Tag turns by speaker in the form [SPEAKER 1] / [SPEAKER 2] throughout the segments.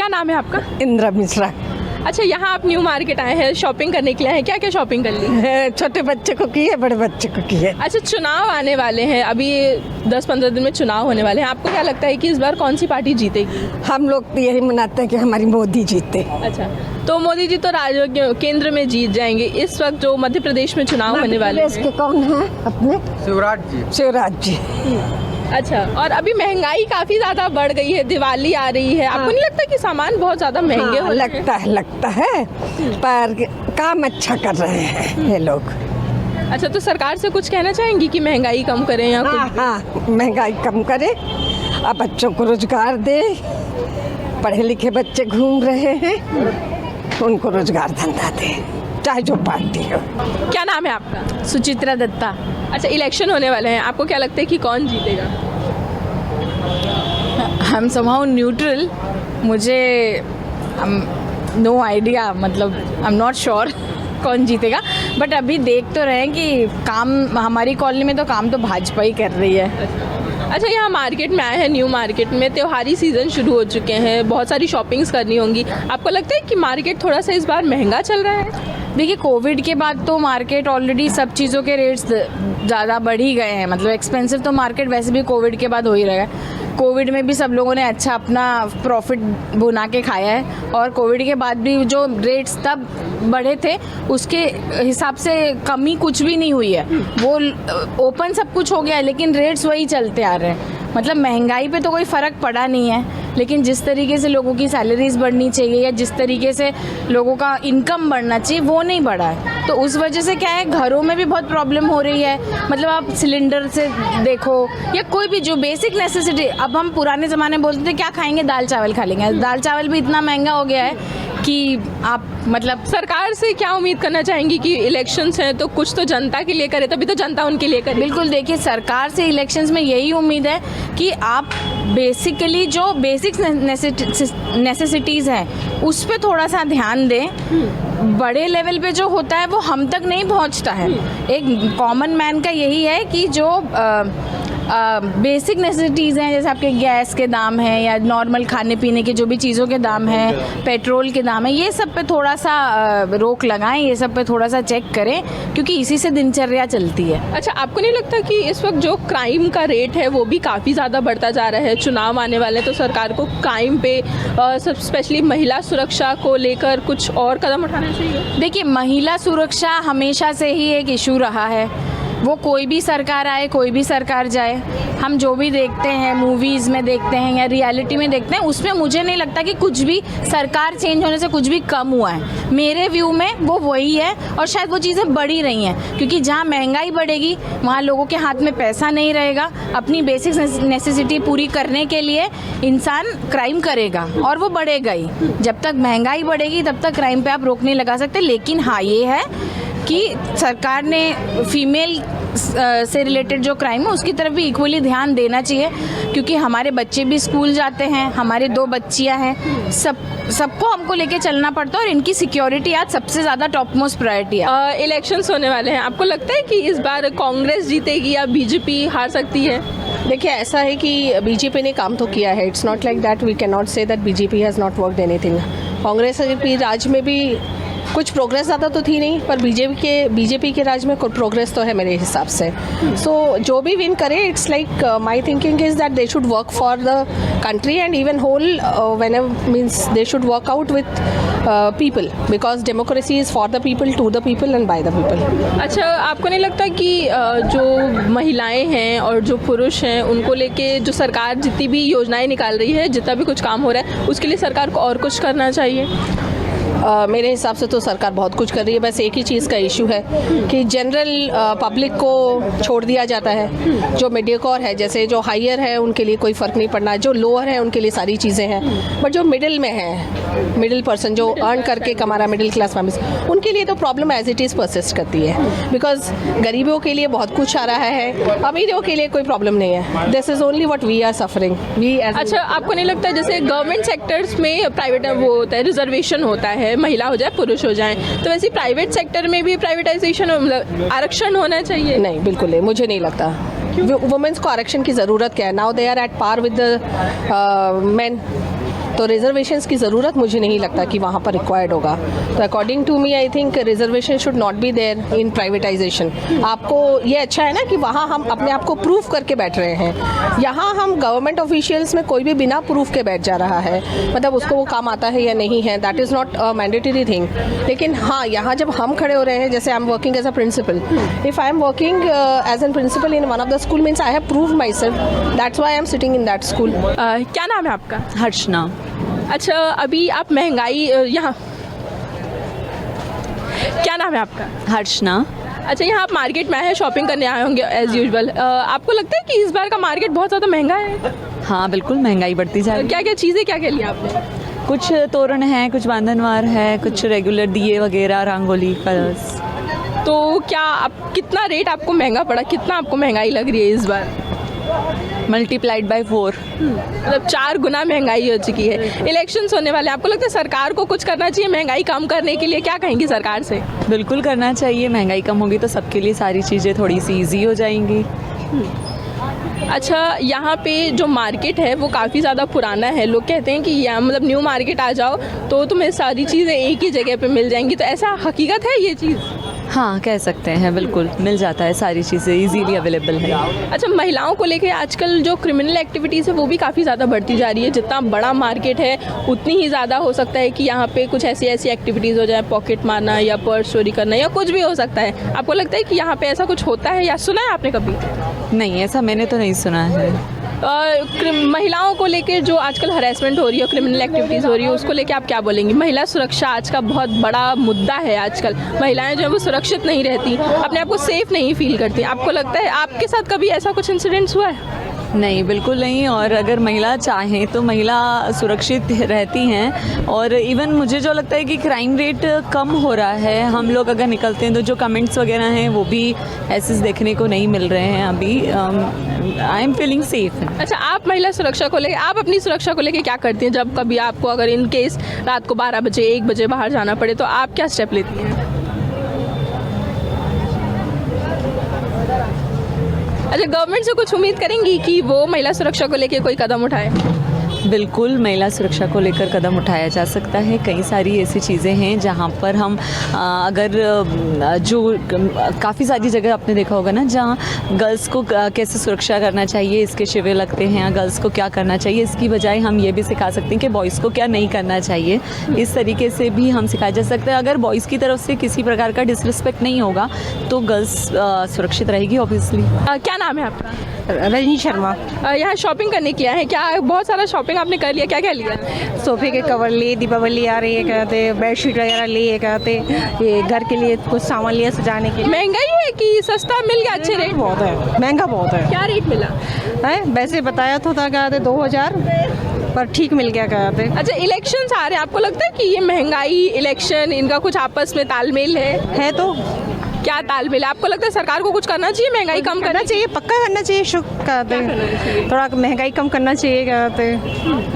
[SPEAKER 1] क्या नाम है आपका?
[SPEAKER 2] इंदिरा मिश्रा।
[SPEAKER 1] अच्छा, यहाँ आप न्यू मार्केट आए हैं, शॉपिंग करने के लिए हैं, क्या क्या शॉपिंग कर ली?
[SPEAKER 2] छोटे बच्चे को की है, बड़े बच्चे को की है।
[SPEAKER 1] अच्छा, चुनाव आने वाले हैं, अभी 10-15 दिन में चुनाव होने वाले हैं, आपको क्या लगता है कि इस बार कौन सी पार्टी जीतेगी?
[SPEAKER 2] हम लोग तो यही मनाते हैं कि हमारी मोदी जीते।
[SPEAKER 1] अच्छा, तो मोदी जी तो केंद्र में जीत जाएंगे। इस वक्त जो मध्य प्रदेश में चुनाव होने वाले
[SPEAKER 2] इसके कौन है अपने? शिवराज जी।
[SPEAKER 1] अच्छा, और अभी महंगाई काफी ज्यादा बढ़ गई है, दिवाली आ रही है, आपको नहीं लगता कि सामान बहुत ज्यादा महंगे हो रहे हैं?
[SPEAKER 2] लगता है पर काम अच्छा कर रहे हैं ये लोग।
[SPEAKER 1] अच्छा, तो सरकार से कुछ कहना चाहेंगी कि महंगाई कम करें या कुछ?
[SPEAKER 2] हाँ, महंगाई कम करे, अब बच्चों को रोजगार दे। पढ़े लिखे बच्चे घूम रहे हैं, उनको रोजगार धंधा दे, चाहे जो पार्टी हो।
[SPEAKER 1] क्या नाम है आपका?
[SPEAKER 3] सुचित्रा दत्ता।
[SPEAKER 1] अच्छा, इलेक्शन होने वाले हैं, आपको क्या लगता है कि कौन जीतेगा?
[SPEAKER 3] हम समहाउ न्यूट्रल, मुझे नो आइडिया, मतलब आई एम नॉट श्योर कौन जीतेगा, बट अभी देख तो रहे हैं कि काम हमारी कॉलोनी में तो काम तो भाजपा ही कर रही है।
[SPEAKER 1] अच्छा, यहाँ मार्केट में आए हैं, न्यू मार्केट में त्योहारी सीज़न शुरू हो चुके हैं, बहुत सारी शॉपिंग्स करनी होंगी, आपको लगता है कि मार्केट थोड़ा सा इस बार महंगा चल रहा है?
[SPEAKER 3] देखिए, कोविड के बाद तो मार्केट ऑलरेडी सब चीज़ों के रेट्स ज़्यादा बढ़ ही गए हैं, मतलब एक्सपेंसिव तो मार्केट वैसे भी कोविड के बाद हो ही रहा है। कोविड में भी सब लोगों ने अच्छा अपना प्रॉफिट बुना के खाया है, और कोविड के बाद भी जो रेट्स तब बढ़े थे उसके हिसाब से कमी कुछ भी नहीं हुई है। वो ओपन सब कुछ हो गया है, लेकिन रेट्स वही चलते आ रहे हैं। मतलब महंगाई पे तो कोई फ़र्क पड़ा नहीं है, लेकिन जिस तरीके से लोगों की सैलरीज बढ़नी चाहिए या जिस तरीके से लोगों का इनकम बढ़ना चाहिए वो नहीं बढ़ा है। तो उस वजह से क्या है, घरों में भी बहुत प्रॉब्लम हो रही है। मतलब आप सिलेंडर से देखो या कोई भी जो बेसिक नेसेसिटी, अब हम पुराने ज़माने बोलते थे क्या खाएंगे, दाल चावल खा लेंगे, दाल चावल भी इतना महंगा हो गया है कि आप मतलब
[SPEAKER 1] सरकार से क्या उम्मीद करना चाहेंगी कि इलेक्शंस हैं तो कुछ तो जनता के लिए करे, तभी तो जनता उनके लिए करे?
[SPEAKER 3] बिल्कुल, देखिए, सरकार से इलेक्शंस में यही उम्मीद है कि आप बेसिकली जो बेसिक नेसेसिटीज़ हैं उस पर थोड़ा सा ध्यान दें। बड़े लेवल पे जो होता है वो हम तक नहीं पहुंचता है। एक कॉमन मैन का यही है कि जो बेसिक नेसेसिटीज़ हैं, जैसे आपके गैस के दाम हैं या नॉर्मल खाने पीने के जो भी चीज़ों के दाम हैं, पेट्रोल के दाम हैं, ये सब पे थोड़ा सा रोक लगाएं, ये सब पे थोड़ा सा चेक करें, क्योंकि इसी से दिनचर्या चलती है।
[SPEAKER 1] अच्छा, आपको नहीं लगता कि इस वक्त जो क्राइम का रेट है वो भी काफ़ी ज़्यादा बढ़ता जा रहा है? चुनाव आने वाले हैं तो सरकार को क्राइम पे सब स्पेशली महिला सुरक्षा को लेकर कुछ और कदम उठाना चाहिए।
[SPEAKER 3] देखिए, महिला सुरक्षा हमेशा से ही एक इशू रहा है, वो कोई भी सरकार आए, कोई भी सरकार जाए, हम जो भी देखते हैं मूवीज़ में देखते हैं या रियलिटी में देखते हैं, उसमें मुझे नहीं लगता कि कुछ भी सरकार चेंज होने से कुछ भी कम हुआ है। मेरे व्यू में वो वही है, और शायद वो चीज़ें बढ़ ही रही हैं, क्योंकि जहाँ महंगाई बढ़ेगी वहाँ लोगों के हाथ में पैसा नहीं रहेगा। अपनी बेसिक नेसेसिटी पूरी करने के लिए इंसान क्राइम करेगा, और वो बढ़ेगा ही। जब तक महंगाई बढ़ेगी तब तक क्राइम पे आप रोक नहीं लगा सकते। लेकिन हाँ, ये है कि सरकार ने फीमेल से रिलेटेड जो क्राइम है उसकी तरफ भी इक्वली ध्यान देना चाहिए, क्योंकि हमारे बच्चे भी स्कूल जाते हैं, हमारे 2 बच्चियां हैं, सबको हमको लेके चलना पड़ता है, और इनकी सिक्योरिटी आज सबसे ज़्यादा टॉप मोस्ट प्रायोरिटी है।
[SPEAKER 1] इलेक्शंस होने वाले हैं, आपको लगता है कि इस बार कांग्रेस जीतेगी या बीजेपी हार सकती है?
[SPEAKER 4] देखिए, ऐसा है कि बीजेपी ने काम तो किया है, it's not like that, we can not say that BJP has not worked anything. Congress के राज में भी कुछ प्रोग्रेस ज़्यादा तो थी नहीं, पर बीजेपी के राज में कुछ प्रोग्रेस तो है मेरे हिसाब से। सो जो भी विन करे, it's like my thinking is that they should work for the country and even whole whenever means they should work out with people, because democracy is for the people, to the people and by the people.
[SPEAKER 1] अच्छा, आपको नहीं लगता कि जो महिलाएं हैं और जो पुरुष हैं उनको लेके जो सरकार जितनी भी योजनाएं निकाल रही है, जितना भी कुछ काम हो रहा है, उसके लिए सरकार को और कुछ करना चाहिए?
[SPEAKER 4] मेरे हिसाब से तो सरकार बहुत कुछ कर रही है, बस एक ही चीज़ का इशू है कि जनरल पब्लिक को छोड़ दिया जाता है। जो मीडियोकर है, जैसे जो हायर है उनके लिए कोई फ़र्क नहीं पड़ना, जो लोअर है उनके लिए सारी चीज़ें हैं, बट जो मिडिल में है, मिडिल पर्सन जो अर्न करके कमा रहा, मिडिल क्लास फैमिलीज, उनके लिए तो problem as it is persist करती है। बिकॉज गरीबों के लिए बहुत कुछ आ रहा है, अमीरों के लिए कोई प्रॉब्लम नहीं है। This is only what we are suffering, we as.
[SPEAKER 1] अच्छा, आपको नहीं लगता जैसे गवर्नमेंट सेक्टर्स में प्राइवेट वो होता है, रिजर्वेशन होता है, महिला हो जाए पुरुष हो जाए, तो वैसे प्राइवेट सेक्टर में भी प्राइवेटाइजेशन मतलब आरक्षण होना चाहिए?
[SPEAKER 4] नहीं, बिल्कुल नहीं, मुझे नहीं लगता। वुमेन्स को आरक्षण की ज़रूरत क्या है? Now they are at par with the men. तो रिजर्वेशंस की ज़रूरत मुझे नहीं लगता कि वहाँ पर रिक्वायर्ड होगा। तो according to me I think reservation should not be there in privatization. आपको ये अच्छा है ना कि वहाँ हम अपने आप को प्रूव करके बैठ रहे हैं, यहाँ हम गवर्नमेंट ऑफिशियल्स में कोई भी बिना प्रूफ के बैठ जा रहा है, मतलब उसको वो काम आता है या नहीं है, that is not a mandatory thing. लेकिन हाँ, यहाँ जब हम खड़े हो रहे हैं, जैसे I am working as a principal, if I am working as an principal in one of the school means I have proved myself, that's why I am sitting in that school.
[SPEAKER 1] क्या नाम है आपका?
[SPEAKER 5] हर्षना।
[SPEAKER 1] अच्छा, अभी आप महंगाई यहाँ, क्या नाम है आपका?
[SPEAKER 5] हर्षना।
[SPEAKER 1] अच्छा, यहाँ आप मार्केट में आए हैं, शॉपिंग करने आए होंगे एज यूजुअल। आपको लगता है कि इस बार का मार्केट बहुत ज़्यादा महंगा है?
[SPEAKER 5] हाँ बिल्कुल, महंगाई बढ़ती जा रही है।
[SPEAKER 1] क्या क्या चीज़ें क्या क्या लिया आपने?
[SPEAKER 5] कुछ तोरण है, कुछ बांधनवार है, कुछ रेगुलर दिए वगैरह, रंगोली, कलर्स।
[SPEAKER 1] तो क्या आप, कितना रेट आपको महंगा पड़ा, कितना आपको महंगाई लग रही है इस बार?
[SPEAKER 5] Multiplied by 4।
[SPEAKER 1] मतलब 4 गुना महंगाई हो चुकी है। इलेक्शंस होने वाले, आपको लगता है सरकार को कुछ करना चाहिए महंगाई कम करने के लिए? क्या कहेंगी सरकार से?
[SPEAKER 5] बिल्कुल करना चाहिए, महंगाई कम होगी तो सबके लिए सारी चीज़ें थोड़ी सी ईजी हो जाएंगी।
[SPEAKER 1] अच्छा, यहाँ पे जो मार्केट है वो काफ़ी ज़्यादा पुराना है। लोग कहते हैं कि यहाँ मतलब न्यू मार्केट आ जाओ तो तुम्हें सारी चीज़ें एक ही जगह पे मिल जाएंगी, तो ऐसा हकीकत है ये चीज़?
[SPEAKER 5] हाँ कह सकते हैं, बिल्कुल मिल जाता है, सारी चीज़ें इजीली अवेलेबल है।
[SPEAKER 1] अच्छा, महिलाओं को लेके आजकल जो क्रिमिनल एक्टिविटीज़ है वो भी काफ़ी ज़्यादा बढ़ती जा रही है। जितना बड़ा मार्केट है उतनी ही ज़्यादा हो सकता है कि यहाँ पे कुछ ऐसी एक्टिविटीज़ हो जाए, पॉकेट मारना या पर्स चोरी करना या कुछ भी हो सकता है। आपको लगता है कि यहाँ पे ऐसा कुछ होता है या सुना है आपने कभी?
[SPEAKER 5] नहीं, ऐसा मैंने तो नहीं सुना है।
[SPEAKER 1] महिलाओं को लेके जो आजकल हरेसमेंट हो रही है, क्रिमिनल एक्टिविटीज़ हो रही है, उसको लेके आप क्या बोलेंगी? महिला सुरक्षा आज का बहुत बड़ा मुद्दा है। आजकल महिलाएं जो है वो सुरक्षित नहीं रहती, अपने आप को सेफ नहीं फील करती। आपको लगता है आपके साथ कभी ऐसा कुछ इंसिडेंट्स हुआ है?
[SPEAKER 5] नहीं, बिल्कुल नहीं। और अगर महिला चाहें तो महिला सुरक्षित रहती हैं। और इवन मुझे जो लगता है कि क्राइम रेट कम हो रहा है। हम लोग अगर निकलते हैं तो जो कमेंट्स वगैरह हैं वो भी ऐसे देखने को नहीं मिल रहे हैं अभी। I am feeling safe.
[SPEAKER 1] अच्छा, आप महिला सुरक्षा को लेकर, आप अपनी सुरक्षा को लेकर क्या करती हैं? जब कभी आपको अगर इन केस रात को 12 बजे 1 बजे बाहर जाना पड़े तो आप क्या स्टेप लेती हैं? अच्छा, गवर्नमेंट से कुछ उम्मीद करेंगी कि वो महिला सुरक्षा को लेकर कोई कदम उठाए?
[SPEAKER 5] बिल्कुल, महिला सुरक्षा को लेकर कदम उठाया जा सकता है। कई सारी ऐसी चीज़ें हैं जहाँ पर हम अगर जो काफ़ी सारी जगह आपने देखा होगा ना, जहाँ गर्ल्स को कैसे सुरक्षा करना चाहिए, इसके शिविर लगते हैं, गर्ल्स को क्या करना चाहिए, इसकी बजाय हम ये भी सिखा सकते हैं कि बॉयज़ को क्या नहीं करना चाहिए। इस तरीके से भी हम सिखाया जा सकता है। अगर बॉयज़ की तरफ से किसी प्रकार का डिसरिस्पेक्ट नहीं होगा तो गर्ल्स सुरक्षित रहेगी ऑब्वियसली।
[SPEAKER 1] क्या नाम है आपका?
[SPEAKER 6] रजनी शर्मा।
[SPEAKER 1] यहाँ शॉपिंग करने किया है क्या? बहुत सारा शॉपिंग आपने कर लिया, क्या क्या लिया?
[SPEAKER 6] सोफे के कवर लिए, दीपावली आ रही है कहते, बेडशीट वगैरह लिए कहते, ये घर के लिए कुछ सामान लिया सजाने के लिए।
[SPEAKER 1] महंगाई है कि सस्ता मिल गया अच्छे रेट?
[SPEAKER 6] बहुत है, महंगा बहुत है।
[SPEAKER 1] क्या रेट मिला
[SPEAKER 6] है वैसे बताया तो था कहते 2000 पर ठीक मिल गया कहते।
[SPEAKER 1] अच्छा, इलेक्शंस आ रहे हैं, आपको लगता है कि ये महंगाई, इलेक्शन, इनका कुछ आपस में तालमेल है?
[SPEAKER 6] तो
[SPEAKER 1] क्या तालमेल है? आपको लगता है सरकार को कुछ करना चाहिए महंगाई कम
[SPEAKER 6] करना चाहिए, पक्का करना चाहिए। शुक्र कहते थोड़ा महंगाई कम करना चाहिए कहते,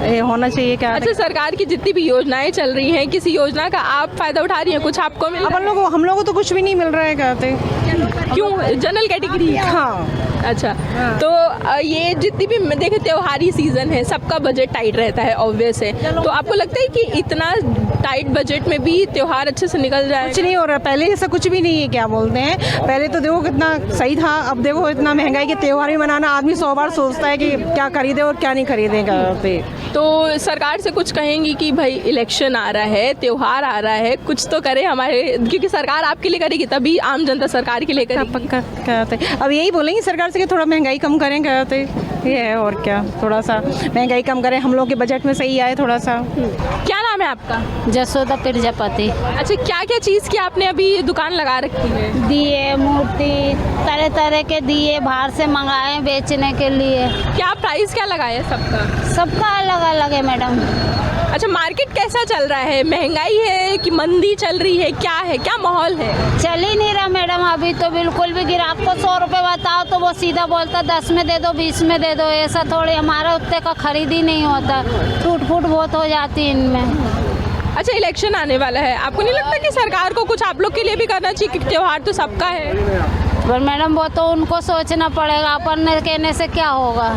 [SPEAKER 6] ये होना चाहिए क्या।
[SPEAKER 1] अच्छा, सरकार की जितनी भी योजनाएं चल रही हैं, किसी योजना का आप फायदा उठा रही हैं? कुछ आपको मिल रहा है?
[SPEAKER 6] हम लोगों को तो कुछ भी नहीं मिल रहा है कहते।
[SPEAKER 1] क्यों? General category?
[SPEAKER 6] हाँ।
[SPEAKER 1] अच्छा, तो ये जितनी भी देखे त्योहारी सीजन है, सबका बजट टाइट रहता है ऑब्वियस है, तो आपको लगता है कि इतना टाइट बजट में भी त्योहार अच्छे से निकल जाए?
[SPEAKER 6] कुछ नहीं हो रहा, पहले ऐसा कुछ भी नहीं है। क्या बोलते हैं, पहले तो देखो कितना सही था, अब देखो इतना महंगाई के त्योहार भी मनाना आदमी 100 बार सोचता है कि क्या खरीदे और क्या नहीं खरीदे करते।
[SPEAKER 1] तो सरकार से कुछ कहेंगी कि भाई इलेक्शन आ रहा है, त्योहार आ रहा है, कुछ तो करे हमारे, क्योंकि सरकार आपके लिए करेगी तभी आम जनता सरकार के लिए करेगी।
[SPEAKER 6] पक्का कहते, अब यही बोलेंगे सरकार से कि थोड़ा महंगाई कम करें कहते, ये है और क्या, थोड़ा सा महंगाई कम करें, हम लोग के बजट में सही आए थोड़ा सा।
[SPEAKER 1] क्या नाम है आपका?
[SPEAKER 7] जसोदा प्रजापति।
[SPEAKER 1] अच्छा, क्या क्या चीज़ की आपने अभी दुकान लगा रखी है?
[SPEAKER 7] दिए, मूर्ति, तरह तरह के दिए बाहर से मंगाए बेचने के लिए।
[SPEAKER 1] क्या प्राइस क्या लगाया सबका?
[SPEAKER 7] सबका अलग अलग है मैडम।
[SPEAKER 1] अच्छा, मार्केट कैसा चल रहा है? महंगाई है कि मंदी चल रही है, क्या है, क्या माहौल है?
[SPEAKER 7] चल ही नहीं रहा मैडम, अभी तो बिल्कुल भी। ग्राहक को 100 रुपये बताओ तो वो सीधा बोलता 10 में दे दो, 20 में दे दो। ऐसा थोड़ी, हमारा उतने का खरीद ही नहीं होता, टूट फूट बहुत हो जाती है इनमें।
[SPEAKER 1] अच्छा, इलेक्शन आने वाला है, आपको नहीं लगता कि सरकार को कुछ आप लोग के लिए भी करना चाहिए कि त्योहार तो सबका है?
[SPEAKER 7] पर मैडम वो तो उनको सोचना पड़ेगा, अपन कहने से क्या होगा।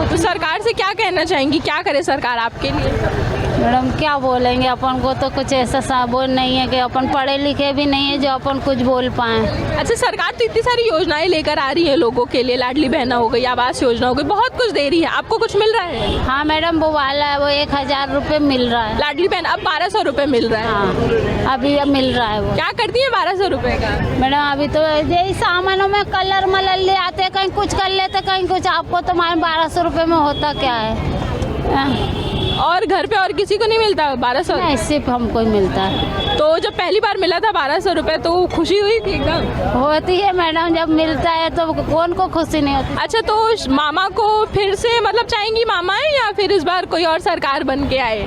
[SPEAKER 1] तो सरकार से क्या कहना चाहेंगी, क्या करे सरकार आपके लिए?
[SPEAKER 7] मैडम क्या बोलेंगे, अपन को तो कुछ ऐसा साबुन नहीं है कि अपन पढ़े लिखे भी नहीं है जो अपन कुछ बोल पाएँ।
[SPEAKER 1] अच्छा, सरकार तो इतनी सारी योजनाएं लेकर आ रही है लोगों के लिए, लाडली बहना हो गई, आवास योजना हो गई, बहुत कुछ दे रही है, आपको कुछ मिल रहा है?
[SPEAKER 7] हाँ मैडम, वो वाला है, वो 1000 रुपये मिल रहा है।
[SPEAKER 1] लाडली बहन अब 1200 रुपये मिल रहा है।
[SPEAKER 7] हाँ अभी अब मिल रहा है वो।
[SPEAKER 1] क्या करती है 1200 रुपये का?
[SPEAKER 7] मैडम अभी तो यही सामानों में कलर मलर ले आते, कहीं कुछ कर लेते कहीं कुछ। आपको तो हमारे 1200 रुपये में होता क्या है?
[SPEAKER 1] और घर पे और किसी को नहीं मिलता 1200?
[SPEAKER 7] नहीं, सिर्फ हमको ही मिलता है।
[SPEAKER 1] तो जब पहली बार मिला था 1200 रुपये तो खुशी हुई थी एकदम?
[SPEAKER 7] होती है मैडम, जब मिलता है तो कौन को खुशी नहीं होती।
[SPEAKER 1] अच्छा, तो मामा को फिर से मतलब चाहेंगी मामा है या फिर इस बार कोई और सरकार बन के आए?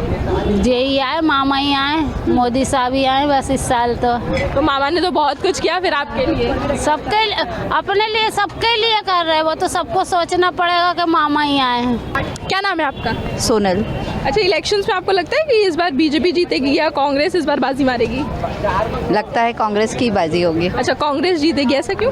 [SPEAKER 7] यही आए, मामा ही आए, मोदी साहब ही आए बस इस साल तो
[SPEAKER 1] मामा ने तो बहुत कुछ किया फिर आपके लिए।
[SPEAKER 7] सबके अपने लिए सबके लिए कर रहे हैं, वो तो सबको सोचना पड़ेगा कि मामा ही आए हैं।
[SPEAKER 1] क्या नाम है आपका?
[SPEAKER 5] सोनल।
[SPEAKER 1] अच्छा, इलेक्शंस में आपको लगता है कि इस बार बीजेपी जीतेगी या कांग्रेस इस बार बाजी मारेगी?
[SPEAKER 8] लगता है कांग्रेस की बाजी होगी।
[SPEAKER 1] अच्छा, कांग्रेस जीतेगी, ऐसा क्यों?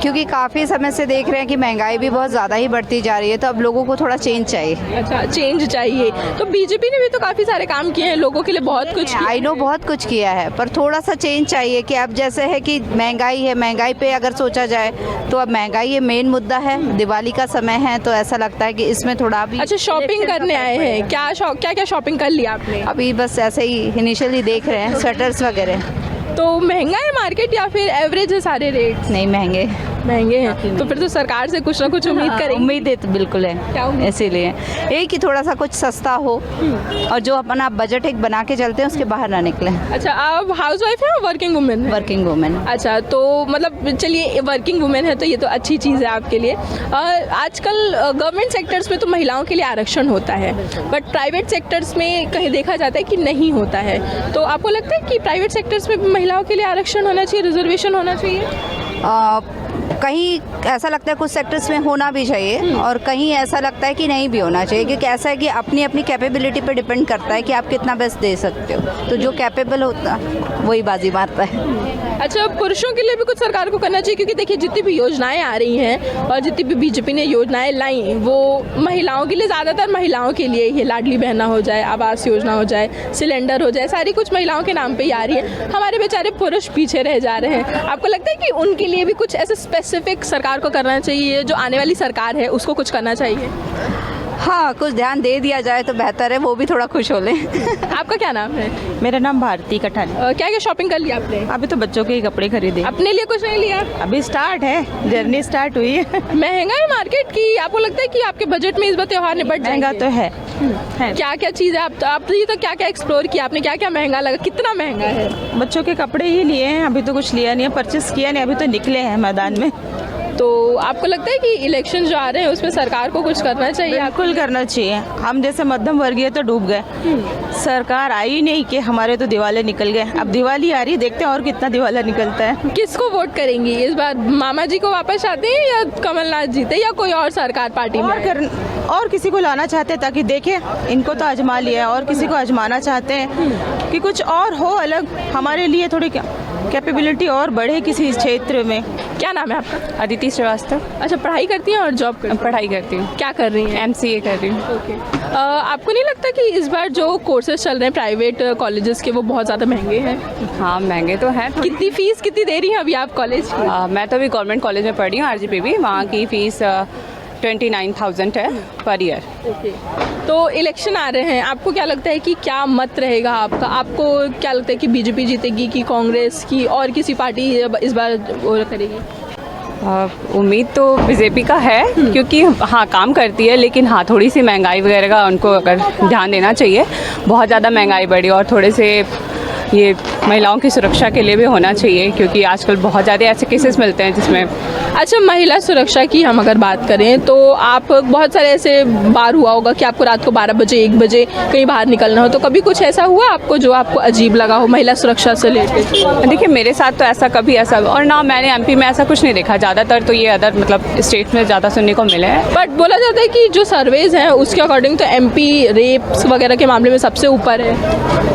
[SPEAKER 8] क्योंकि काफ़ी समय से देख रहे हैं कि महंगाई भी बहुत ज़्यादा ही बढ़ती जा रही है, तो अब लोगों को थोड़ा चेंज चाहिए।
[SPEAKER 1] अच्छा, चेंज चाहिए। तो बीजेपी ने भी तो काफ़ी सारे काम किए हैं लोगों के लिए, बहुत कुछ किया।
[SPEAKER 8] आई नो बहुत कुछ किया है, पर थोड़ा सा चेंज चाहिए कि अब जैसे है कि महंगाई है, महंगाई पे अगर सोचा जाए तो अब महंगाई ये मेन मुद्दा है। दिवाली का समय है तो ऐसा लगता है कि इसमें थोड़ा भी।
[SPEAKER 1] अच्छा, शॉपिंग करने आए हैं क्या? क्या शॉपिंग कर लिया आपने?
[SPEAKER 8] अभी बस ऐसे ही इनिशियली देख रहे हैं स्वेटर्स वगैरह।
[SPEAKER 1] तो महंगा है मार्केट या फिर एवरेज है सारे रेट?
[SPEAKER 8] नहीं, महंगे
[SPEAKER 1] हैं। तो फिर तो सरकार से कुछ ना कुछ उम्मीद करेंगे।
[SPEAKER 8] उम्मीद है तो बिल्कुल
[SPEAKER 1] क्या
[SPEAKER 8] है,
[SPEAKER 1] उम्मीद?
[SPEAKER 8] इसीलिए एक कि थोड़ा सा कुछ सस्ता हो और जो अपना बजट एक बना के चलते हैं उसके बाहर ना निकले।
[SPEAKER 1] अच्छा, आप हाउस वाइफ है वर्किंग वुमेन?
[SPEAKER 8] Working women.
[SPEAKER 1] अच्छा, तो मतलब चलिए वर्किंग वुमेन है तो ये तो अच्छी चीज़ है आपके लिए। आजकल गवर्नमेंट सेक्टर्स में तो महिलाओं के लिए आरक्षण होता है, बट प्राइवेट सेक्टर्स में कहीं देखा जाता है कि नहीं होता है। तो आपको लगता है कि प्राइवेट सेक्टर्स में महिलाओं के लिए आरक्षण होना चाहिए, रिजर्वेशन होना चाहिए?
[SPEAKER 8] कहीं ऐसा लगता है कुछ सेक्टर्स में होना भी चाहिए और कहीं ऐसा लगता है कि नहीं भी होना चाहिए, क्योंकि ऐसा है कि अपनी अपनी कैपेबिलिटी पे डिपेंड करता है कि आप कितना बेस्ट दे सकते हो। तो जो कैपेबल होता है वही बाजी मारता है।
[SPEAKER 1] अच्छा, पुरुषों के लिए भी कुछ सरकार को करना चाहिए, क्योंकि देखिए जितनी भी योजनाएं आ रही हैं और जितनी भी बीजेपी ने योजनाएं लाई वो महिलाओं के लिए, ज़्यादातर महिलाओं के लिए ही। लाडली बहना हो जाए, आवास योजना हो जाए, सिलेंडर हो जाए, सारी कुछ महिलाओं के नाम पे ही आ रही है। हमारे बेचारे पुरुष पीछे रह जा रहे हैं। आपको लगता है कि उनके लिए भी कुछ ऐसे स्पेसिफिक सरकार को करना चाहिए, जो आने वाली सरकार है उसको कुछ करना चाहिए?
[SPEAKER 8] हाँ, कुछ ध्यान दे दिया जाए तो बेहतर है, वो भी थोड़ा खुश हो लें।
[SPEAKER 1] आपका क्या नाम है?
[SPEAKER 6] मेरा नाम भारती कठानी।
[SPEAKER 1] क्या क्या शॉपिंग कर लिया आपने?
[SPEAKER 6] अभी तो बच्चों के ही कपड़े खरीदे।
[SPEAKER 1] अपने लिए कुछ नहीं लिया?
[SPEAKER 6] अभी स्टार्ट है, जर्नी स्टार्ट हुई है।
[SPEAKER 1] महंगा है मार्केट की? आपको लगता है कि आपके बजट में इस बार त्योहार निपट जाएंगे?
[SPEAKER 6] महंगा तो है।
[SPEAKER 1] क्या क्या चीज़ है? आप ये तो क्या क्या एक्सप्लोर किया आपने? क्या क्या महंगा लगा? कितना महंगा है?
[SPEAKER 6] बच्चों के कपड़े ही लिए हैं, अभी तो कुछ लिया नहीं है, परचेस किया नहीं, अभी तो निकले हैं मैदान में।
[SPEAKER 1] तो आपको लगता है कि इलेक्शन जो आ रहे हैं उसमें सरकार को कुछ करना चाहिए?
[SPEAKER 6] बिल्कुल करना चाहिए। हम जैसे मध्यम वर्गीय तो डूब गए, सरकार आई नहीं कि हमारे तो दिवाले निकल गए। अब दिवाली आ रही, देखते हैं और कितना दिवाला निकलता है।
[SPEAKER 1] किसको वोट करेंगी इस बार? मामा जी को वापस आते हैं या कमलनाथ जीते या कोई और सरकार पार्टी में?
[SPEAKER 6] और किसी को लाना चाहते हैं ताकि देखें, इनको तो आजमा लिया है और किसी को आजमाना चाहते हैं कि कुछ और हो अलग, हमारे लिए थोड़ी कैपेबिलिटी और बढ़े किसी क्षेत्र में।
[SPEAKER 1] क्या नाम है आपका?
[SPEAKER 5] अदिति श्रीवास्तव।
[SPEAKER 1] अच्छा, पढ़ाई करती हैं और जॉब करती हैं?
[SPEAKER 5] पढ़ाई करती हूँ।
[SPEAKER 1] क्या कर रही हैं?
[SPEAKER 5] MCA कर रही हूँ।
[SPEAKER 1] ओके। आपको नहीं लगता कि इस बार जो कोर्सेज चल रहे हैं प्राइवेट कॉलेजेस के वो बहुत ज़्यादा महंगे हैं?
[SPEAKER 5] हाँ, महंगे तो हैं।
[SPEAKER 1] कितनी फीस कितनी दे रही हैं अभी आप कॉलेज की?
[SPEAKER 5] मैं तो अभी गवर्नमेंट कॉलेज में पढ़ रही हूँ, RGPB। वहाँ की फ़ीस 29,000 है पर ईयर।
[SPEAKER 1] ओके। तो इलेक्शन आ रहे हैं, आपको क्या लगता है कि क्या मत रहेगा आपका? आपको क्या लगता है कि बीजेपी जीतेगी कि कांग्रेस की और किसी पार्टी इस बार वो करेगी?
[SPEAKER 5] उम्मीद तो बीजेपी का है, क्योंकि हाँ काम करती है, लेकिन हाँ थोड़ी सी महंगाई वगैरह का उनको अगर ध्यान देना चाहिए। बहुत ज़्यादा महंगाई बढ़ी और थोड़े से ये महिलाओं की सुरक्षा के लिए भी होना चाहिए, क्योंकि आजकल बहुत ज़्यादा ऐसे केसेस मिलते हैं जिसमें।
[SPEAKER 1] अच्छा, महिला सुरक्षा की हम अगर बात करें तो आप बहुत सारे ऐसे बार हुआ होगा कि आपको रात को 12 बजे 1 बजे कहीं बाहर निकलना हो, तो कभी कुछ ऐसा हुआ आपको जो आपको अजीब लगा हो महिला सुरक्षा से रिलेटेड?
[SPEAKER 5] देखिए, मेरे साथ तो ऐसा कभी ऐसा, और ना मैंने MP में ऐसा कुछ नहीं देखा। ज़्यादातर तो ये अदर मतलब स्टेट में ज़्यादा सुनने को मिले हैं।
[SPEAKER 1] बट बोला जाता है कि जो सर्वेज हैं उसके अकॉर्डिंग तो MP रेप्स वगैरह के मामले में सबसे ऊपर है।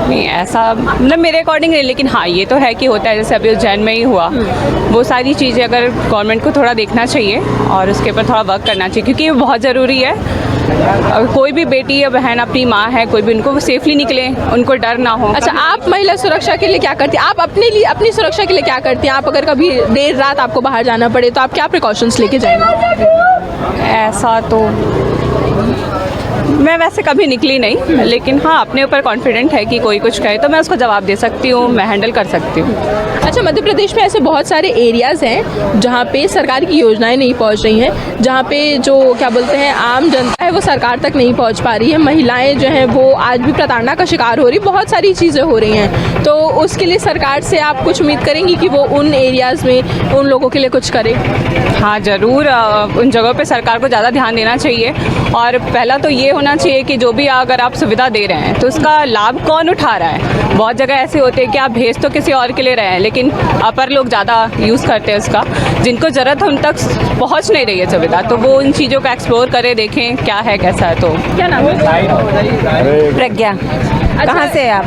[SPEAKER 5] नहीं, ऐसा मतलब मेरे अकॉर्डिंग नहीं, लेकिन हाँ ये तो है कि होता है। जैसे अभी उज्जैन में ही हुआ, वो सारी चीज़ें अगर गवर्नमेंट को
[SPEAKER 9] को थोड़ा देखना चाहिए और उसके ऊपर थोड़ा वर्क करना चाहिए, क्योंकि ये बहुत ज़रूरी है। कोई भी बेटी या बहन अपनी माँ है, कोई भी, उनको सेफली निकले, उनको डर ना हो।
[SPEAKER 1] अच्छा, आप महिला सुरक्षा के लिए क्या करती हैं? आप अपने लिए, अपनी सुरक्षा के लिए क्या करती हैं? आप अगर कभी देर रात आपको बाहर जाना पड़े तो आप क्या प्रिकॉशंस लेके जाएंगे?
[SPEAKER 9] ऐसा तो मैं वैसे कभी निकली नहीं, लेकिन हाँ अपने ऊपर कॉन्फिडेंट है कि कोई कुछ कहे तो मैं उसको जवाब दे सकती हूँ, मैं हैंडल कर सकती हूँ।
[SPEAKER 1] अच्छा, मध्य प्रदेश में ऐसे बहुत सारे एरियाज़ हैं जहाँ पे सरकार की योजनाएं नहीं पहुँच रही हैं, जहाँ पे जो क्या बोलते हैं आम जनता है वो सरकार तक नहीं पहुँच पा रही है, महिलाएं जो हैं वो आज भी प्रताड़ना का शिकार हो रही, बहुत सारी चीज़ें हो रही हैं। तो उसके लिए सरकार से आप कुछ उम्मीद करेंगी कि वो उन एरियाज़ में उन लोगों के लिए कुछ करे?
[SPEAKER 9] हाँ ज़रूर, उन जगहों पे सरकार को ज़्यादा ध्यान देना चाहिए। और पहला तो ये होना चाहिए कि जो भी अगर आप सुविधा दे रहे हैं तो उसका लाभ कौन उठा रहा है। बहुत जगह ऐसे होते हैं कि आप भेज तो किसी और के लिए रहे हैं, लेकिन अपर लोग ज़्यादा यूज़ करते हैं उसका, जिनको ज़रूरत है उन तक पहुँच नहीं रही है सुविधा। तो वो उन चीज़ों को एक्सप्लोर करें, देखें क्या है कैसा है। तो
[SPEAKER 1] क्या नाम है?
[SPEAKER 10] प्रज्ञा। कहाँ से आप?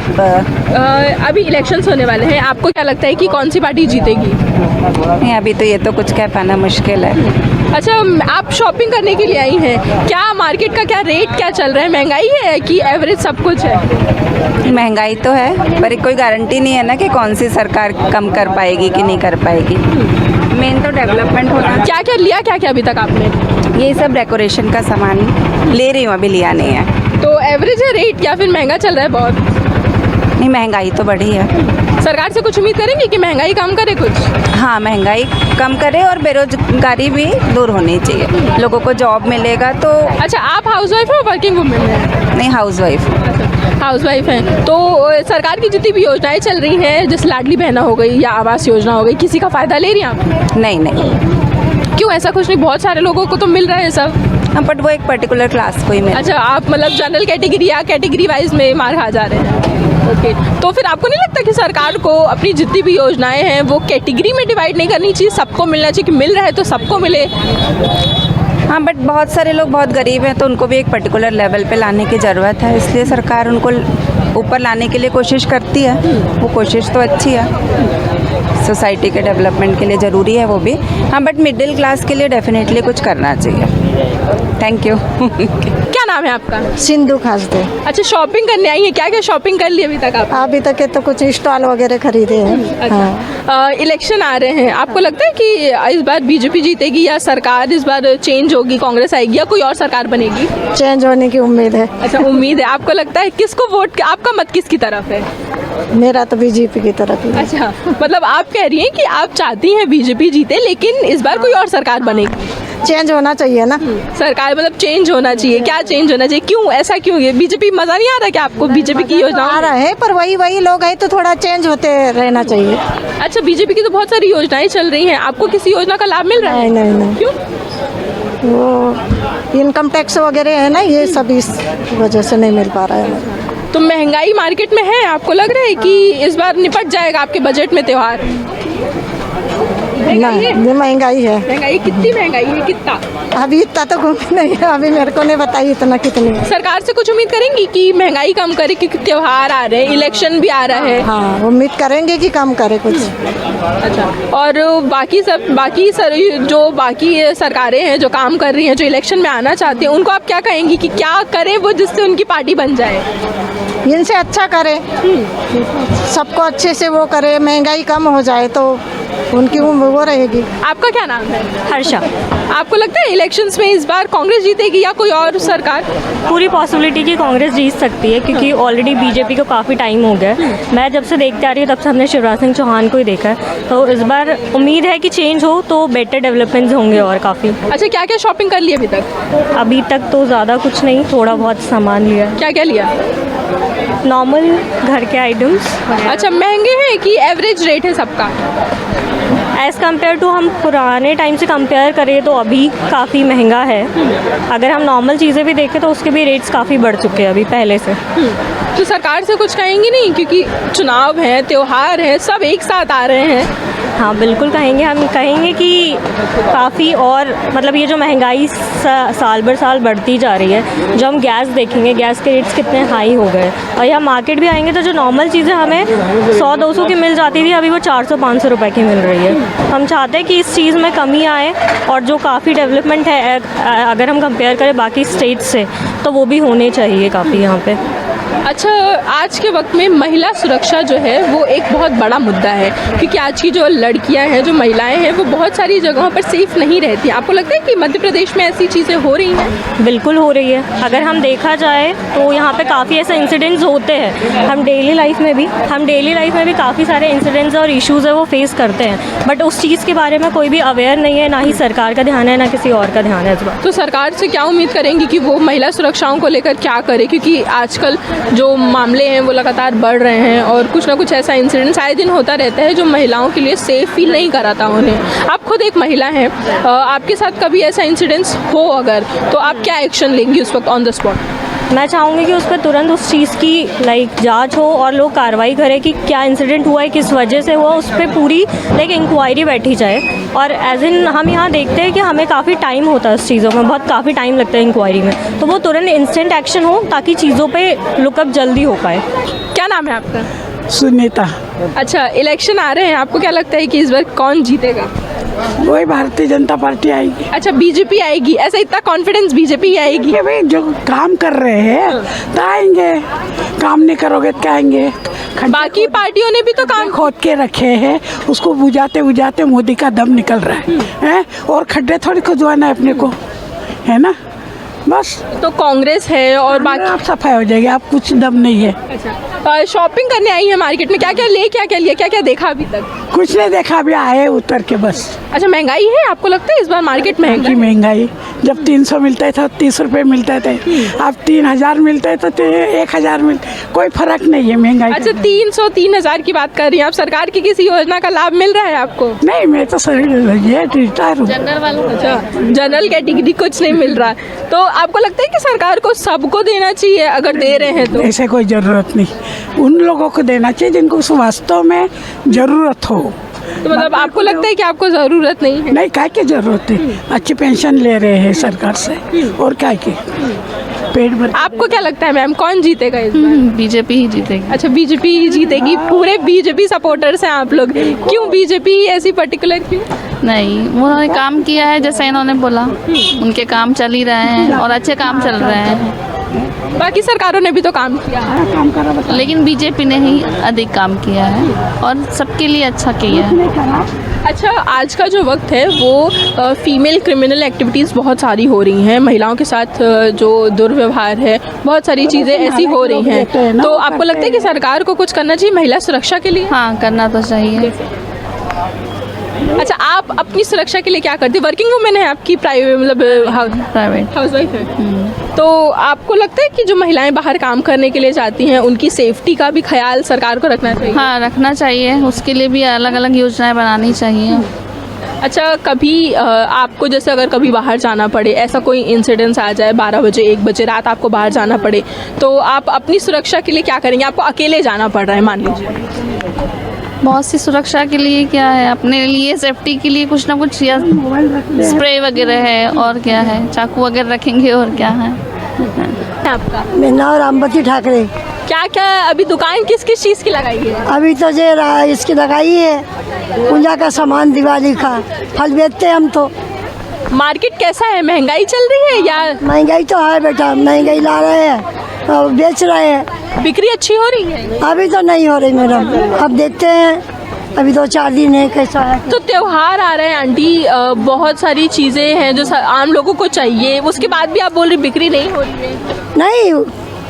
[SPEAKER 1] अभी इलेक्शंस होने वाले हैं, आपको क्या लगता है कि कौन सी पार्टी जीतेगी?
[SPEAKER 10] नहीं, अभी तो ये तो कुछ कह पाना मुश्किल है।
[SPEAKER 1] अच्छा, आप शॉपिंग करने के लिए आई हैं, क्या मार्केट का क्या रेट क्या चल रहा है? महंगाई है कि एवरेज सब कुछ है?
[SPEAKER 10] महंगाई तो है, पर कोई गारंटी नहीं है ना कि कौन सी सरकार कम कर पाएगी कि नहीं कर पाएगी। मेन तो डेवलपमेंट होना।
[SPEAKER 1] क्या क्या लिया, क्या क्या अभी तक आपने?
[SPEAKER 10] ये सब डेकोरेशन का सामान ले रही हूँ, अभी लिया नहीं है।
[SPEAKER 1] तो एवरेज है रेट या फिर महंगा चल रहा है बहुत?
[SPEAKER 10] नहीं, महंगाई तो बढ़ी है।
[SPEAKER 1] सरकार से कुछ उम्मीद करेंगे कि महंगाई कम करे कुछ?
[SPEAKER 10] हाँ, महंगाई कम करे और बेरोजगारी भी दूर होनी चाहिए, लोगों को जॉब मिलेगा तो।
[SPEAKER 1] अच्छा, आप हाउसवाइफ हो वर्किंग वुमेन हैं?
[SPEAKER 10] नहीं, हाउसवाइफ।
[SPEAKER 1] हाउसवाइफ हैं, तो सरकार की जितनी भी योजनाएं चल रही हैं, जैसे लाडली बहना हो गई या आवास योजना हो गई, किसी का फ़ायदा ले रही हैं आप?
[SPEAKER 10] नहीं नहीं।
[SPEAKER 1] क्यों, ऐसा कुछ नहीं, बहुत सारे लोगों को तो मिल रहा है सब।
[SPEAKER 10] हाँ, बट वो एक पर्टिकुलर क्लास को ही मिल।
[SPEAKER 1] अच्छा, आप मतलब जनरल कैटेगरी या कैटेगरी वाइज में मार खा जा रहे हैं? ओके, तो फिर आपको नहीं लगता कि सरकार को अपनी जितनी भी योजनाएं हैं वो कैटेगरी में डिवाइड नहीं करनी चाहिए, सबको मिलना चाहिए, कि मिल रहा है तो सबको मिले?
[SPEAKER 10] हाँ, बट बहुत सारे लोग बहुत गरीब हैं तो उनको भी एक पर्टिकुलर लेवल पे लाने की ज़रूरत है, इसलिए सरकार उनको ऊपर लाने के लिए कोशिश करती है। वो कोशिश तो अच्छी है, सोसाइटी के डेवलपमेंट के लिए ज़रूरी है वो भी। हाँ, बट मिडिल क्लास के लिए डेफिनेटली कुछ करना चाहिए। Thank you.
[SPEAKER 1] क्या नाम है आपका?
[SPEAKER 11] सिंधु खासदे।
[SPEAKER 1] अच्छा, शॉपिंग करने आई है, क्या क्या शॉपिंग कर ली अभी तक आप?
[SPEAKER 11] अभी तक के तो कुछ स्टॉल वगैरह खरीदे हैं।
[SPEAKER 1] अच्छा, इलेक्शन आ रहे हैं, आपको लगता है कि इस बार बीजेपी जीतेगी या सरकार इस बार चेंज होगी, कांग्रेस आएगी या कोई और सरकार बनेगी?
[SPEAKER 11] चेंज होने की उम्मीद है।
[SPEAKER 1] अच्छा, उम्मीद है। आपको लगता है किसको वोट, आपका मत किसकी तरफ है?
[SPEAKER 11] मेरा तो बीजेपी की तरफ है।
[SPEAKER 1] अच्छा, मतलब आप कह रही हैं कि आप चाहती हैं बीजेपी जीते, लेकिन इस बार कोई और सरकार बनेगी?
[SPEAKER 11] चेंज होना चाहिए ना
[SPEAKER 1] सरकार, मतलब चेंज होना चाहिए। क्या चेंज होना चाहिए, क्यों, ऐसा क्यों? ये बीजेपी मजा नहीं आ रहा क्या आपको? बीजेपी की योजना
[SPEAKER 11] आ रहा है, पर वही लोग हैं तो थोड़ा चेंज होते रहना चाहिए।
[SPEAKER 1] अच्छा, बीजेपी की तो बहुत सारी योजनाएं चल रही हैं, आपको किसी योजना का लाभ मिल रहा है?
[SPEAKER 11] नहीं नहीं,
[SPEAKER 1] क्यों?
[SPEAKER 11] वो इनकम टैक्स वगैरह है ना, ये सब इस वजह से नहीं मिल पा रहा है।
[SPEAKER 1] तो महंगाई मार्केट में है, आपको लग रहा है कि इस बार निपट जाएगा आपके बजट में त्योहार?
[SPEAKER 11] महंगाई है।
[SPEAKER 1] महंगाई कितनी महंगाई है, कितना?
[SPEAKER 11] अभी इतना तो नहीं है, अभी मेरे को नहीं बताई इतना कितनी।
[SPEAKER 1] सरकार से कुछ उम्मीद करेंगी कि महंगाई कम करे, क्योंकि त्योहार आ रहे हैं, इलेक्शन भी आ रहा है?
[SPEAKER 11] हाँ, उम्मीद करेंगे कि कम करे कुछ।
[SPEAKER 1] अच्छा, और बाकी जो बाकी सरकारें हैं जो काम कर रही हैं, जो इलेक्शन में आना चाहती हैं, उनको आप क्या कहेंगी कि क्या करें वो जिससे उनकी पार्टी बन जाए?
[SPEAKER 11] इनसे अच्छा करे, सबको अच्छे से वो करे, महंगाई कम हो जाए तो उनकी वो रहेगी।
[SPEAKER 1] आपका क्या नाम है?
[SPEAKER 12] हर्षा।
[SPEAKER 1] आपको लगता है इलेक्शंस में इस बार कांग्रेस जीतेगी या कोई और सरकार?
[SPEAKER 12] पूरी पॉसिबिलिटी की कांग्रेस जीत सकती है, क्योंकि ऑलरेडी बीजेपी को काफ़ी टाइम हो गया है। मैं जब से देखते आ रही हूँ तब से हमने शिवराज सिंह चौहान को ही देखा है, तो इस बार उम्मीद है कि चेंज हो तो बेटर डेवलपमेंट्स होंगे और काफ़ी।
[SPEAKER 1] अच्छा, क्या क्या शॉपिंग कर ली अभी तक?
[SPEAKER 12] अभी तक तो ज़्यादा कुछ नहीं, थोड़ा बहुत सामान लिया।
[SPEAKER 1] क्या क्या लिया?
[SPEAKER 12] नॉर्मल घर के आइटम्स।
[SPEAKER 1] अच्छा, महंगे हैं कि एवरेज रेट है सबका?
[SPEAKER 12] एज़ कम्पेयर टू हम पुराने टाइम से कंपेयर करें तो अभी काफ़ी महंगा है। अगर हम नॉर्मल चीज़ें भी देखें तो उसके भी रेट्स काफ़ी बढ़ चुके हैं अभी पहले से।
[SPEAKER 1] तो सरकार से कुछ कहेंगे नहीं, क्योंकि चुनाव है, त्योहार है, सब एक साथ आ रहे हैं,
[SPEAKER 12] हाँ बिल्कुल कहेंगे, हम कहेंगे कि काफ़ी और मतलब ये जो महंगाई साल भर साल बढ़ती जा रही है, जो हम गैस देखेंगे, गैस के रेट्स कितने हाई हो गए, और यहाँ मार्केट भी आएंगे तो जो नॉर्मल चीज़ें हमें 100-200 की मिल जाती थी, अभी वो 400-500 रुपए की मिल रही है। हम चाहते हैं कि इस चीज़ में कमी आए, और जो काफ़ी डेवलपमेंट है अगर हम कंपेयर करें बाकी स्टेट्स से, तो वो भी होने चाहिए काफ़ी यहाँ पे।
[SPEAKER 1] अच्छा, आज के वक्त में महिला सुरक्षा जो है वो एक बहुत बड़ा मुद्दा है, क्योंकि आज की जो लड़कियां हैं, जो महिलाएं हैं, वो बहुत सारी जगहों पर सेफ़ नहीं रहती। आपको लगता है कि मध्य प्रदेश में ऐसी चीज़ें हो रही हैं?
[SPEAKER 12] बिल्कुल हो रही है। अगर हम देखा जाए तो यहाँ पे काफ़ी ऐसे इंसिडेंट्स होते हैं। हम डेली लाइफ में भी काफ़ी सारे इंसिडेंट्स और इश्यूज़ है वो फेस करते हैं, बट उस चीज़ के बारे में कोई भी अवेयर नहीं है, ना ही सरकार का ध्यान है, ना किसी और का ध्यान है इस बार।
[SPEAKER 1] तो सरकार से क्या उम्मीद करेंगी कि वो महिला सुरक्षाओं को लेकर क्या करे, क्योंकि आजकल जो मामले हैं वो लगातार बढ़ रहे हैं और कुछ ना कुछ ऐसा इंसिडेंट आए दिन होता रहता है जो महिलाओं के लिए सेफ़ फील नहीं कराता उन्हें। आप खुद एक महिला हैं, आपके साथ कभी ऐसा इंसिडेंट्स हो अगर, तो आप क्या एक्शन लेंगी उस वक्त ऑन द स्पॉट?
[SPEAKER 12] मैं चाहूँगी कि उस पर तुरंत उस चीज़ की जांच हो और लोग कार्रवाई करें कि क्या इंसिडेंट हुआ है, किस वजह से हुआ, उस पर पूरी इंक्वायरी बैठी जाए। और एज इन हम यहाँ देखते हैं कि हमें काफ़ी टाइम होता है उस चीज़ों में, बहुत काफ़ी टाइम लगता है इंक्वायरी में, तो वो तुरंत इंस्टेंट एक्शन हो ताकि चीज़ों पे लुकअप जल्दी हो पाए।
[SPEAKER 1] क्या नाम है आपका?
[SPEAKER 13] सुनीता।
[SPEAKER 1] अच्छा, इलेक्शन आ रहे हैं, आपको क्या लगता है कि इस बार कौन जीतेगा?
[SPEAKER 13] वही भारतीय जनता पार्टी आएगी।
[SPEAKER 1] अच्छा, बीजेपी आएगी, ऐसा इतना कॉन्फिडेंस बीजेपी आएगी?
[SPEAKER 13] भाई जो काम कर रहे हैं तो आएंगे, काम नहीं करोगे तो क्या आएंगे?
[SPEAKER 1] बाकी पार्टियों ने भी तो काम
[SPEAKER 13] खोद के रखे हैं, उसको बुझाते बुझाते मोदी का दम निकल रहा है, और खड्डे थोड़ी खुदवाना है अपने को, है ना? बस
[SPEAKER 1] तो कांग्रेस है और बाकी
[SPEAKER 13] आप सफाई हो जाएगी, आप कुछ दम नहीं है।
[SPEAKER 1] अच्छा, शॉपिंग करने आई है मार्केट में, क्या क्या लिया, क्या क्या देखा अभी तक?
[SPEAKER 13] कुछ नहीं देखा, अभी आए उतर के बस।
[SPEAKER 1] अच्छा, महंगाई है, आपको लगता है इस बार मार्केट
[SPEAKER 13] महंगाई जब 300 मिलता था 30 रुपये मिलते थे, अब 3000 मिलते थे तो 1000 मिलते, कोई फर्क नहीं है महंगाई।
[SPEAKER 1] अच्छा, 300-3000 की बात कर रही हैं आप, सरकार की किसी योजना का लाभ मिल रहा है आपको?
[SPEAKER 13] नहीं, मैं तो रिटायर हूँ।
[SPEAKER 1] जनरल वालों? अच्छा, जनरल कैटेगरी कुछ नहीं मिल रहा, तो आपको लगता है कि सरकार को सबको देना चाहिए अगर दे रहे हैं तो?
[SPEAKER 13] ऐसे कोई ज़रूरत नहीं, उन लोगों को देना चाहिए जिनको उस वास्तव में ज़रूरत हो।
[SPEAKER 1] तो मतलब आपको लगता है कि आपको ज़रूरत नहीं है?
[SPEAKER 13] नहीं, क्या की ज़रूरत है, अच्छी पेंशन ले रहे हैं सरकार से, और क्या की पेट भर।
[SPEAKER 1] आपको क्या लगता है मैम, कौन जीतेगा इस बार?
[SPEAKER 14] बीजेपी ही जीतेगी।
[SPEAKER 1] अच्छा, बीजेपी ही जीतेगी, पूरे बीजेपी सपोर्टर्स हैं आप लोग, क्यों बीजेपी ऐसी पर्टिकुलर क्यों?
[SPEAKER 14] नहीं, उन्होंने काम किया है जैसे इन्होंने बोला, उनके काम चल ही रहे हैं और अच्छे काम चल रहे हैं।
[SPEAKER 1] बाकी सरकारों ने भी तो काम किया है,
[SPEAKER 14] लेकिन बीजेपी ने ही अधिक काम किया है और सबके लिए अच्छा किया है।
[SPEAKER 1] अच्छा, आज का जो वक्त है वो फीमेल क्रिमिनल एक्टिविटीज़ बहुत सारी हो रही हैं, महिलाओं के साथ जो दुर्व्यवहार है, बहुत सारी चीज़ें ऐसी हो रही हैं, तो आपको लगता है कि सरकार को कुछ करना चाहिए महिला सुरक्षा के लिए?
[SPEAKER 14] हाँ, करना तो चाहिए।
[SPEAKER 1] अच्छा, आप अपनी सुरक्षा के लिए क्या करती है? वर्किंग वुमेन है आपकी? प्राइवेट मतलब
[SPEAKER 14] प्राइवेट
[SPEAKER 1] हाउसवाइफ है। तो आपको लगता है कि जो महिलाएं बाहर काम करने के लिए जाती हैं उनकी सेफ्टी का भी ख्याल सरकार को रखना चाहिए?
[SPEAKER 14] हाँ, रखना चाहिए, उसके लिए भी अलग अलग योजनाएं बनानी चाहिए।
[SPEAKER 1] अच्छा, कभी आपको जैसे अगर कभी बाहर जाना पड़े, ऐसा कोई इंसिडेंस आ जाए 12 बजे 1 बजे रात आपको बाहर जाना पड़े, तो आप अपनी सुरक्षा के लिए क्या करेंगे? आपको अकेले जाना पड़ रहा है मान लीजिए।
[SPEAKER 14] बहुत सी सुरक्षा के लिए क्या है, अपने लिए सेफ्टी के लिए कुछ ना कुछ, या स्प्रे वगैरह है, और क्या है, चाकू वगैरह रखेंगे, और क्या है।
[SPEAKER 1] आपका?
[SPEAKER 11] मेरा नाम रामवती ठाकरे।
[SPEAKER 1] क्या क्या अभी दुकान किस किस चीज़ की लगाई है?
[SPEAKER 11] अभी तो जो इसकी लगाई है पूजा का सामान, दिवाली का फल बेचते हैं हम तो।
[SPEAKER 1] मार्केट कैसा है, महंगाई चल रही है या?
[SPEAKER 11] महंगाई तो है बेटा, महंगाई ला रहे हैं और बेच रहे हैं।
[SPEAKER 1] बिक्री अच्छी हो रही है?
[SPEAKER 11] अभी तो नहीं हो रही मैडम, अब देखते हैं, अभी 2-4 दिन है कैसा है।
[SPEAKER 1] तो त्योहार आ रहे हैं आंटी, बहुत सारी चीज़ें हैं जो आम लोगों को चाहिए, उसके बाद भी आप बोल रही बिक्री नहीं हो रही है?
[SPEAKER 11] नहीं,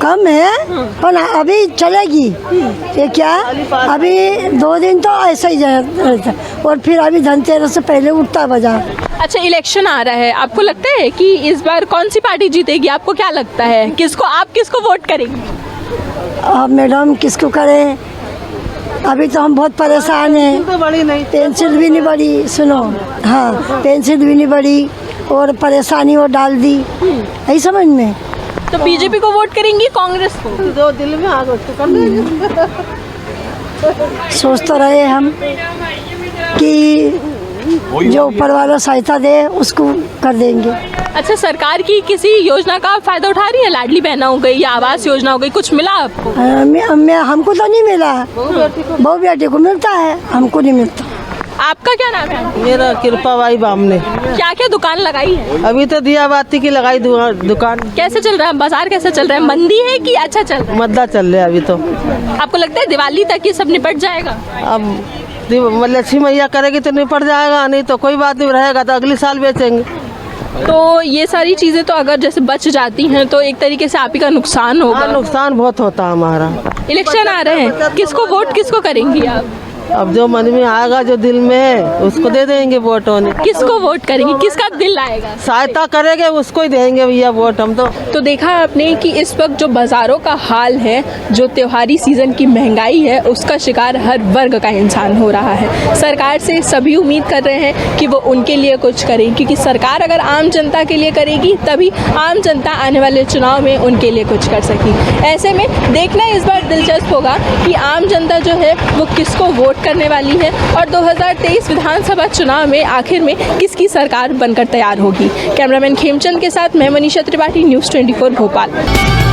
[SPEAKER 11] कम है पर अभी चलेगी। ये क्या, अभी 2 दिन तो ऐसा ही रहता, और फिर अभी धनतेरस से पहले उठता बाजार।
[SPEAKER 1] अच्छा, इलेक्शन आ रहा है, आपको लगता है कि इस बार कौन सी पार्टी जीतेगी? आपको क्या लगता है, आप किसको वोट करेंगी?
[SPEAKER 11] अब मैडम किसको करें, अभी तो हम बहुत परेशान हैं, पेंसिल भी नहीं बढ़ी, सुनो, हाँ पेंसिल भी नहीं बढ़ी और परेशानी वो डाल दी, यही समझ में।
[SPEAKER 1] तो बीजेपी को वोट करेंगी, कांग्रेस को?
[SPEAKER 11] दो दिल में आ गए, सोच तो रहे हम। कि जो ऊपर वाला सहायता दे उसको कर देंगे।
[SPEAKER 1] अच्छा, सरकार की किसी योजना का फायदा उठा रही है? लाडली बहना हो गई या आवास योजना हो गई, कुछ मिला आपको?
[SPEAKER 11] हमको तो नहीं मिला, बहू बेटी को मिलता है, हमको नहीं मिलता।
[SPEAKER 1] आपका क्या नाम है?
[SPEAKER 15] मेरा कृपा बाई बामने।
[SPEAKER 1] क्या क्या दुकान लगाई है?
[SPEAKER 15] अभी तो दिया बाती की लगाई दुकान।
[SPEAKER 1] कैसे चल रहा है बाजार, कैसे चल रहा है? मंदी है कि अच्छा चल रहा है?
[SPEAKER 15] मद्दा चल रहा है अभी तो।
[SPEAKER 1] आपको लगता है दिवाली तक ये सब निपट जाएगा?
[SPEAKER 15] अब लक्ष्मी मैया करेगी तो निपट जाएगा, नहीं तो कोई बात नहीं, रहेगा तो अगले साल बेचेंगे।
[SPEAKER 1] तो ये सारी चीज़ें तो अगर जैसे बच जाती हैं तो एक तरीके से आप ही का नुकसान होगा।
[SPEAKER 15] नुकसान बहुत होता है हमारा।
[SPEAKER 1] इलेक्शन आ रहे हैं, किसको वोट किसको करेंगी आप?
[SPEAKER 15] अब जो मन में आएगा, जो दिल में है, उसको दे देंगे वोट। होने
[SPEAKER 1] किसको वोट करेंगे, किसका दिल आएगा?
[SPEAKER 15] सहायता करेंगे उसको ही देंगे भैया वोट हम तो
[SPEAKER 1] देखा आपने कि इस वक्त जो बाज़ारों का हाल है, जो त्योहारी सीज़न की महंगाई है, उसका शिकार हर वर्ग का इंसान हो रहा है। सरकार से सभी उम्मीद कर रहे हैं कि वो उनके लिए कुछ करें, क्योंकि सरकार अगर आम जनता के लिए करेगी तभी आम जनता आने वाले चुनाव में उनके लिए कुछ कर सकेगी। ऐसे में देखना इस बार दिलचस्प होगा कि आम जनता जो है वो किसको वोट करने वाली है और 2023 विधानसभा चुनाव में आखिर में किसकी सरकार बनकर तैयार होगी। कैमरामैन खेमचंद के साथ मैं मनीषा त्रिपाठी, न्यूज़ 24 भोपाल।